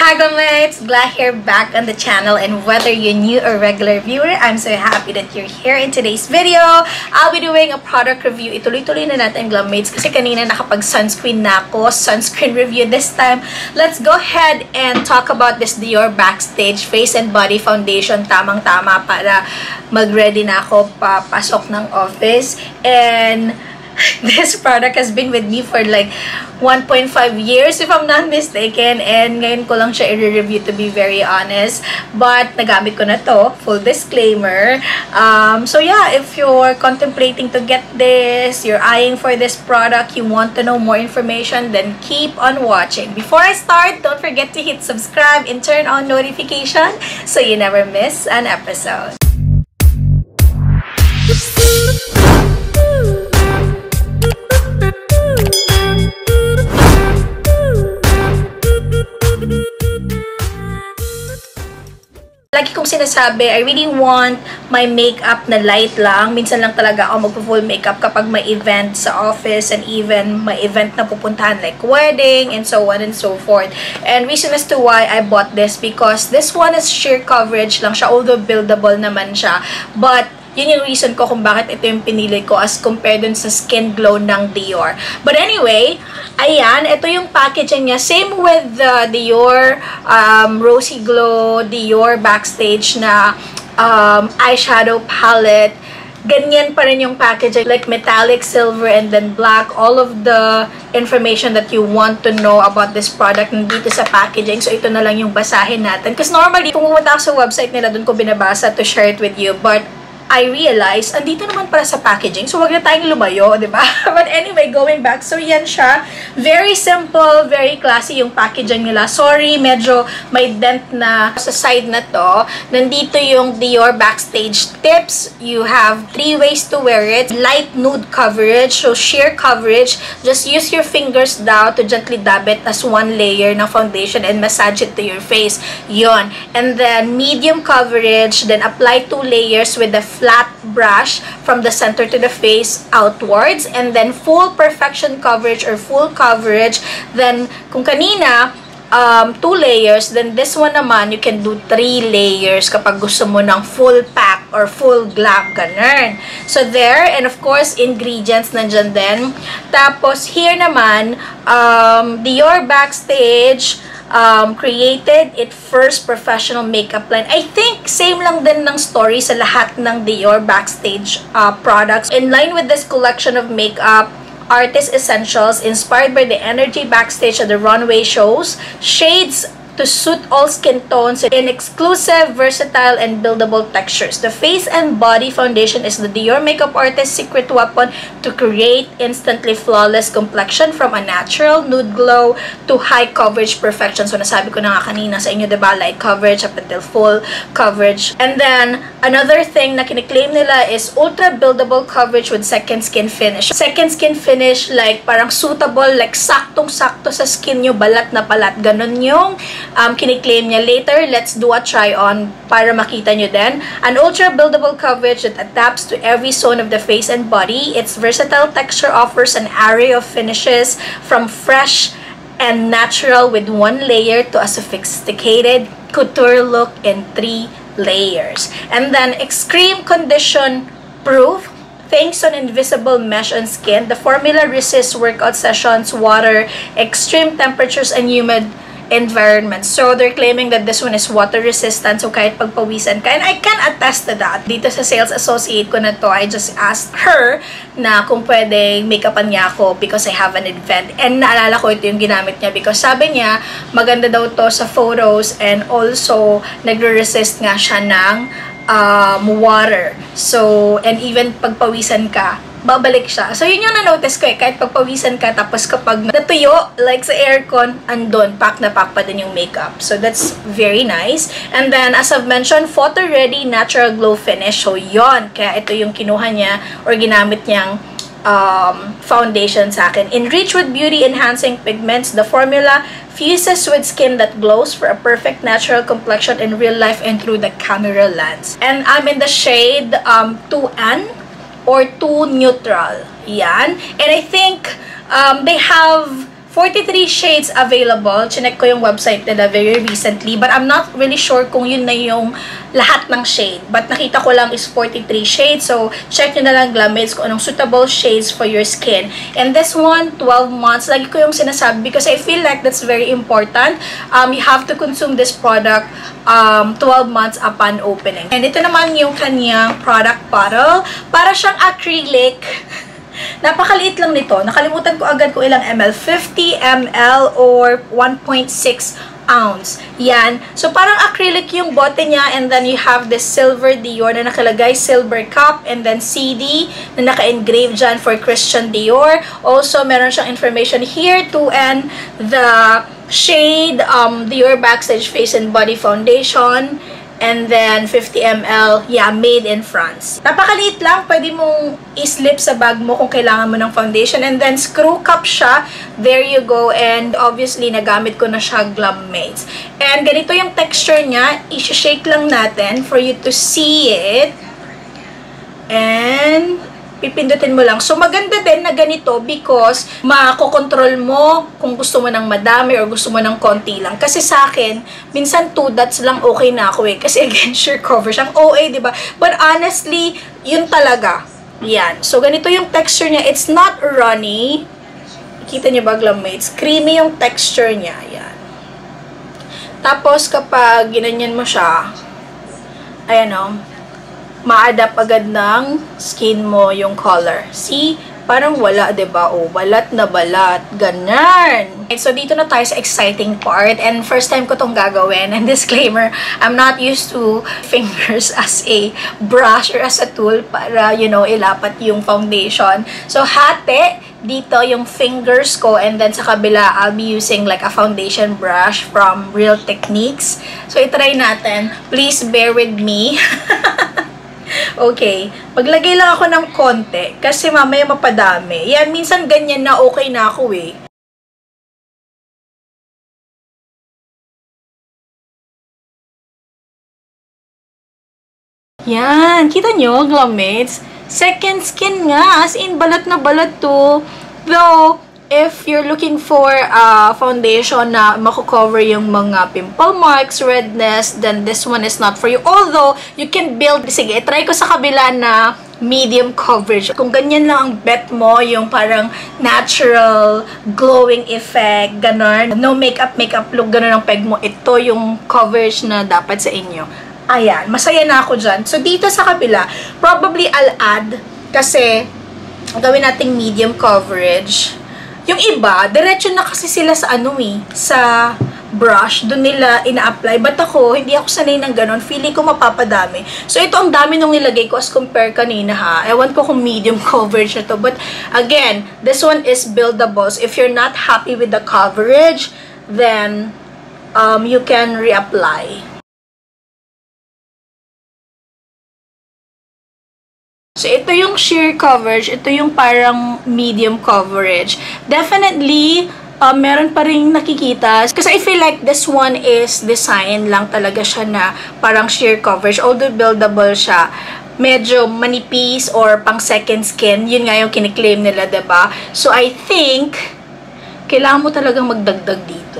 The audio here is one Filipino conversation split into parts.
Hi Glammates! Glad here back on the channel, and whether you're new or regular viewer, I'm so happy that you're here. In today's video, I'll be doing a product review. Ituloy-tuloy na natin Glammates kasi kanina nakapag sunscreen na ako. Sunscreen review this time. Let's go ahead and talk about this Dior Backstage Face and Body Foundation. Tamang-tama para mag-ready na ako papasok ng office. And this product has been with me for like 1.5 years if I'm not mistaken, and ngayon ko lang siya i-review, to be very honest, but nagamit ko na to, full disclaimer. So yeah, if you're contemplating to get this, you're eyeing for this product, you want to know more information, then keep on watching. Before I start, don't forget to hit subscribe and turn on notification so you never miss an episode. Lagi kong sinasabi, I really want my makeup na light lang. Minsan lang talaga ako magpo-full makeup kapag may event sa office, and even may event na pupuntahan like wedding and so on and so forth. And reason as to why I bought this, because this one is sheer coverage lang siya, although buildable naman siya. But yun yung reason ko kung bakit ito yung pinili ko as compared dun sa Skin Glow ng Dior. But anyway, ayan, ito yung packaging niya. Same with the Dior Rosy Glow, Dior Backstage na eyeshadow palette. Ganyan pa rin yung packaging, like metallic, silver, and then black. All of the information that you want to know about this product nandito sa packaging. So, ito na lang yung basahin natin. Kasi normally, pumunta ako sa website nila, dun ko binabasa to share it with you. But I realized, andito naman para sa packaging. So, wag na tayong lumayo, di ba? But anyway, going back. So, yan siya. Very simple, very classy yung packaging nila. Sorry, medyo may dent na sa side na to. Nandito yung Dior Backstage tips. You have 3 ways to wear it. Light nude coverage, so sheer coverage. Just use your fingers down to gently dab it as one layer ng foundation and massage it to your face. Yon. And then, medium coverage. Then, apply 2 layers with the flat brush from the center to the face outwards, and then full perfection coverage or full coverage. Then kung kanina 2 layers, then this one naman you can do 3 layers kapag gusto mo ng full pack or full glam, ganun. So there, and of course ingredients nandyan din. Tapos here naman, Dior Backstage created its first professional makeup line. I think same lang din ng story sa lahat ng Dior Backstage products. In line with this collection of makeup artist essentials inspired by the energy backstage at the runway shows, shades to suit all skin tones in exclusive, versatile, and buildable textures. The face and body foundation is the Dior makeup artist's secret weapon to create instantly flawless complexion, from a natural nude glow to high coverage perfection. So, nasabi ko na nga kanina sa inyo, diba? Light coverage up until full coverage. And then, another thing na kiniklaim nila is ultra buildable coverage with second skin finish. Second skin finish, like parang suitable, like saktong-sakto sa skin nyo, balat na balat. Ganun yung kiniklaim niya. Later, let's do a try on para makita nyo din. An ultra buildable coverage that adapts to every zone of the face and body. Its versatile texture offers an array of finishes from fresh and natural with 1 layer to a sophisticated couture look in 3 layers. And then extreme condition proof. Thanks to an invisible mesh on skin, the formula resists workout sessions, water, extreme temperatures, and humid environment. So, they're claiming that this one is water resistant, so kahit pagpawisan ka. And I can attest to that. Dito sa sales associate ko na to, I just asked her na kung pwedeng make-upan niya ako because I have an event. And naalala ko ito yung ginamit niya because sabi niya, maganda daw to sa photos, and also nagre-resist nga siya ng water. So, and even pagpawisan ka, babalik siya. So, yun yung na-notice ko kahit pagpawisan ka, tapos kapag natuyo, like sa aircon, andon, pack na pack pa din yung makeup. So, that's very nice. And then, as I've mentioned, photo-ready natural glow finish. So, yon. Kaya ito yung kinuha niya or ginamit niyang foundation sa akin. Enriched with beauty-enhancing pigments, the formula fuses with skin that glows for a perfect natural complexion in real life and through the camera lens. And I'm in the shade 2N or 2 neutral. Yan. And I think they have 43 shades available. Chinek ko yung website nila very recently. But I'm not really sure kung yun na yung lahat ng shade. But nakita ko lang is 43 shades. So, check nyo na lang Glammates kung anong suitable shades for your skin. And this one, 12 months. Lagi ko yung sinasabi because I feel like that's very important. You have to consume this product 12 months upon opening. And ito naman yung kanyang product bottle. Para siyang acrylic. Napakaliit lang nito. Nakalimutan ko agad kung ilang ml. 50 ml or 1.6 ounce. Yan. So, parang acrylic yung bote niya. And then, you have this silver Dior na nakalagay. Silver cup. And then, CD na naka-engrave dyan for Christian Dior. Also, meron siyang information here to and the shade Dior Backstage Face and Body Foundation. And then, 50 ml, yeah, made in France. Napakaliit lang, pwede mong i-slip sa bag mo kung kailangan mo ng foundation. And then, screw cup siya. There you go. And obviously, nagamit ko na siya Glammates. And ganito yung texture niya. I-shake lang natin for you to see it. And pipindutin mo lang. So, maganda din na ganito because makokontrol mo kung gusto mo ng madami or gusto mo ng konti lang. Kasi sa akin, minsan 2 dots lang okay na ako eh. Kasi again, sheer coverage. Ang OA, diba? But honestly, yun talaga. Yan. So, ganito yung texture niya. It's not runny. Kita niyo ba, Glammates? Creamy yung texture niya. Yan. Tapos, kapag ginanyan mo siya, ayan o, ma-adapt agad ng skin mo yung color. See? Parang wala, diba? O, balat na balat. Ganyan. So, dito na tayo sa exciting part. And first time ko tong gagawin. And disclaimer, I'm not used to fingers as a brush or as a tool para, you know, ilapat yung foundation. So, hati dito yung fingers ko. And then, sa kabila, I'll be using like a foundation brush from Real Techniques. So, itry natin. Please bear with me. Okay, maglagay lang ako ng konti kasi mamaya mapadami. Yan, minsan ganyan na okay na ako eh. Yan, kita nyo, Glammates? Second skin nga, as in balat na balat to. Though, if you're looking for a foundation na mako-cover yung mga pimple marks, redness, then this one is not for you. Although, you can build, sige, try ko sa kabila na medium coverage. Kung ganyan lang ang bet mo, yung parang natural glowing effect, ganon. No makeup look, ganon ang peg mo. Ito yung coverage na dapat sa inyo. Ayan, masaya na ako dyan. So, dito sa kabila, probably I'll add, kasi gawin nating medium coverage. Yung iba, diretso na kasi sila sa ano eh, sa brush, doon nila ina-apply. But ako, hindi ako sanay ng ganon. Feeling ko mapapadami. So, ito ang dami nung nilagay ko as compare kanina ha. Ewan ko kung medium coverage na to. But, again, this one is buildable. So, if you're not happy with the coverage, then, you can reapply. So, ito yung sheer coverage. Ito yung parang medium coverage. Definitely, meron pa rin nakikita. Kasi I feel like this one is design lang talaga siya na parang sheer coverage. Although buildable siya, medyo manipis or pang second skin. Yun nga yung kiniklaim nila, diba? So, I think, kailangan mo talagang magdagdag dito.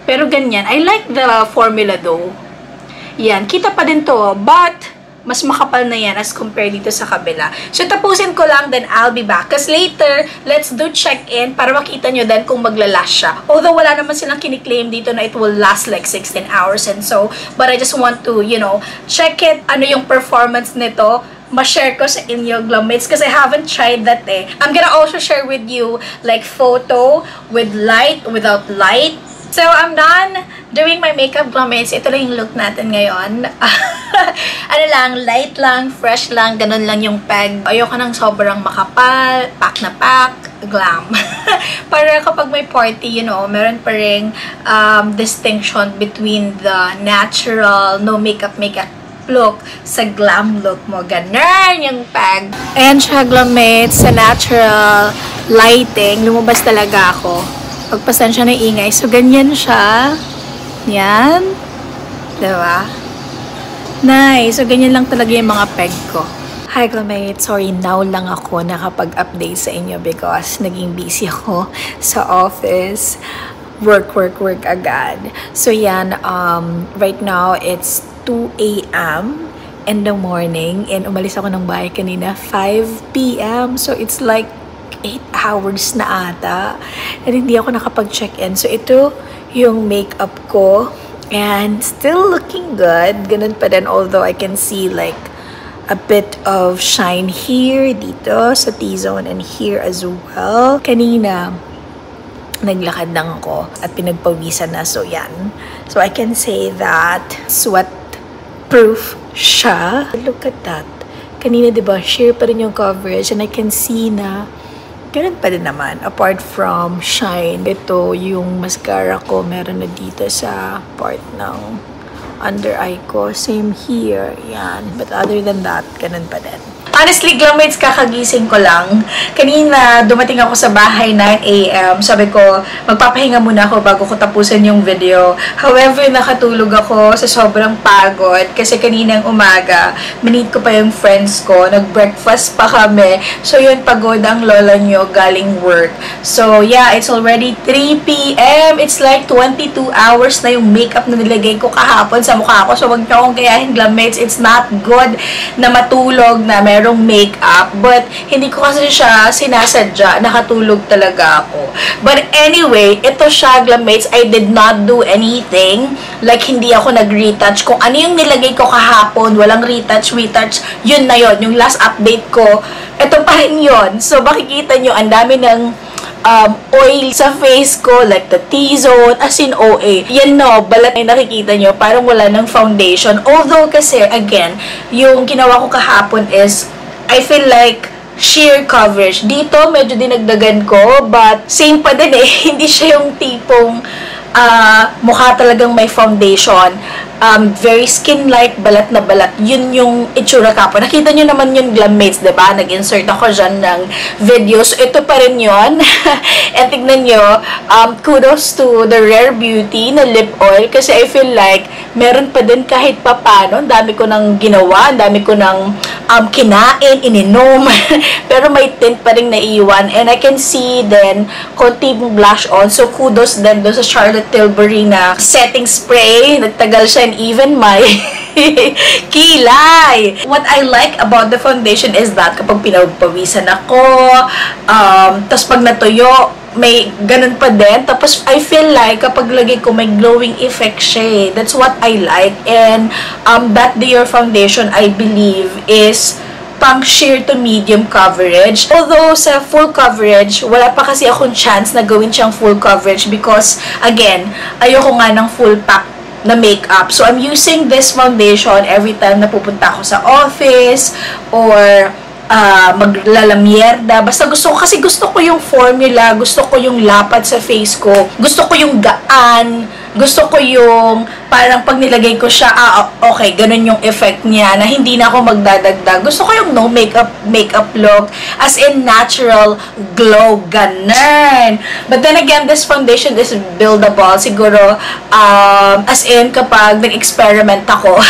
Pero ganyan. I like the formula though. Yan. Kita pa din to. But, mas makapal na yan as compared dito sa kabila. So, tapusin ko lang, then I'll be back. Kasi later, let's do check-in para makita nyo din kung maglalast siya. Although, wala naman silang kiniklaim dito na it will last like 16 hours and so. But I just want to, you know, check it. Ano yung performance nito. Ma-share ko sa inyo, Glammates, kasi I haven't tried that eh. I'm gonna also share with you like photo with light, without light. So, I'm done doing my makeup, Glammates. Ito lang yung look natin ngayon. Ano lang, light lang, fresh lang, ganun lang yung peg. Ayoko nang sobrang makapal, pack na pack, glam. Para kapag may party, you know, meron pa rin distinction between the natural, no makeup look sa glam look mo. Ganun yung peg. Ayan siya, Glammates, sa natural lighting. Lumabas talaga ako. Pagpasensya na ingay. So, ganyan siya. Yan. Diba? Nice. So, ganyan lang talaga yung mga peg ko. Hi Glamate! Sorry, now lang ako nakapag-update sa inyo because naging busy ako sa office. Work agad. So yan, right now it's 2 a.m. in the morning and umalis ako ng bahay kanina 5 p.m. So it's like 8 hours na ata and hindi ako nakapag-check-in. So ito yung makeup ko and still looking good. Ganun pa din, although I can see like a bit of shine here, dito sa T-zone and here as well. Kanina, naglakad lang ako at pinagpawisan na. So, yan. So, I can say that sweat-proof siya. Look at that. Kanina, diba, sheer pa rin yung coverage and I can see na ganun pa din naman. Apart from shine, ito yung mascara ko meron na dito sa part ng under eye ko. Same here. Yan. But other than that, ganun pa din. Honestly, Glamates, kakagising ko lang. Kanina, dumating ako sa bahay 9 a.m. Sabi ko, magpapahinga muna ako bago ko tapusin yung video. However, nakatulog ako sa sobrang pagod. Kasi kaninang umaga, minit ko pa yung friends ko. Nag-breakfast pa kami. So, yun, pagod ang lola nyo galing work. So, yeah, it's already 3 p.m. It's like 22 hours na yung makeup na nilagay ko kahapon sa mukha ko. So, wag nyo akong gayahin, Glamates. It's not good na matulog na merong makeup, but hindi ko kasi siya sinasadya, nakatulog talaga ako. But anyway, ito siya, Glamates, I did not do anything, like hindi ako nag-retouch. Kung ano yung nilagay ko kahapon, walang retouch, yun na yun, yung last update ko, ito pa rin yun. So, makikita nyo, ang dami ng oil sa face ko, like the T-zone, as in OA. Yan no, balat ay nakikita nyo, parang wala ng foundation. Although kasi, again, yung ginawa ko kahapon is, I feel like sheer coverage. Dito, medyo dinagdagan ko, but same pa din eh. Hindi siya yung tipong mukha talagang may foundation. Very skin-like, balat na balat. Yun yung itsura kapo. Nakita nyo naman yung Glamates, diba? Nag-insert ako dyan ng videos. Ito pa rin yun. And tignan nyo, kudos to the Rare Beauty na lip oil kasi I feel like meron pa din kahit papano. Ang dami ko nang ginawa, ang dami ko nang kinain, ininom. Pero may tint pa rin naiwan. And I can see then konting blush on. So kudos din doon sa Charlotte Tilbury na setting spray. Nagtagal siya and even my kilay. What I like about the foundation is that kapag pinagpawisan ako, tapos pag natuyo, may ganun pa din. Tapos, I feel like kapag lagay ko, may glowing effect siya eh. That's what I like. And that Dior foundation, I believe, is pang sheer to medium coverage. Although, sa full coverage, wala pa kasi akong chance na gawin siyang full coverage because, again, ayoko nga ng full pack na makeup. So, I'm using this foundation every time na pupunta ako sa office or maglalamierda. Basta gusto ko yung formula, gusto ko yung lapad sa face ko, gusto ko yung gaan, gusto ko yung parang pag nilagay ko siya, okay, ganun yung effect niya na hindi na ako magdadagdag. Gusto ko yung no makeup look, as in natural glow, ganun. But then again, this foundation is buildable. Siguro, as in kapag nag-experiment ako,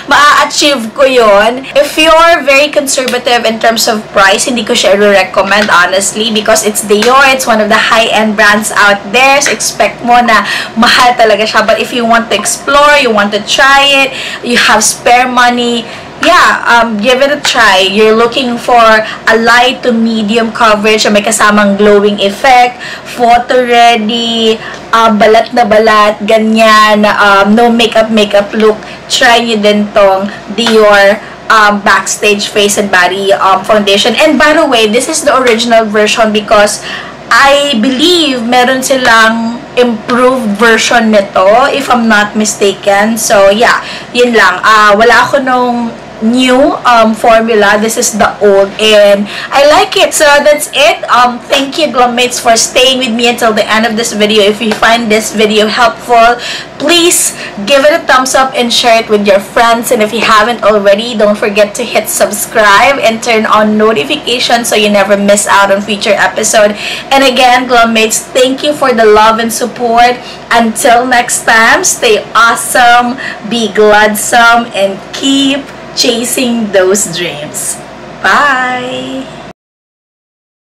ma-achieve ko yun. If you're very conservative in terms of price, hindi ko siya recommend honestly because it's Dior, it's one of the high-end brands out there. So expect mo na mahal talaga siya. But if you want to explore, you want to try it, you have spare money, yeah, give it a try. You're looking for a light to medium coverage na may kasamang glowing effect, photo ready, balat na balat, ganyan, no makeup look. Try nyo din tong Dior Backstage Face and Body Foundation. And by the way, this is the original version because I believe meron silang improved version nito, if I'm not mistaken. So, yeah, yun lang. Wala ako nung new formula. This is the old and I like it. So that's it. Thank you, Glamates, for staying with me until the end of this video. If you find this video helpful, please give it a thumbs up and share it with your friends. And if you haven't already, don't forget to hit subscribe and turn on notifications so you never miss out on future episode. And again, Glamates, thank you for the love and support. Until next time, stay awesome, be gladsome, and keep chasing those dreams. Bye!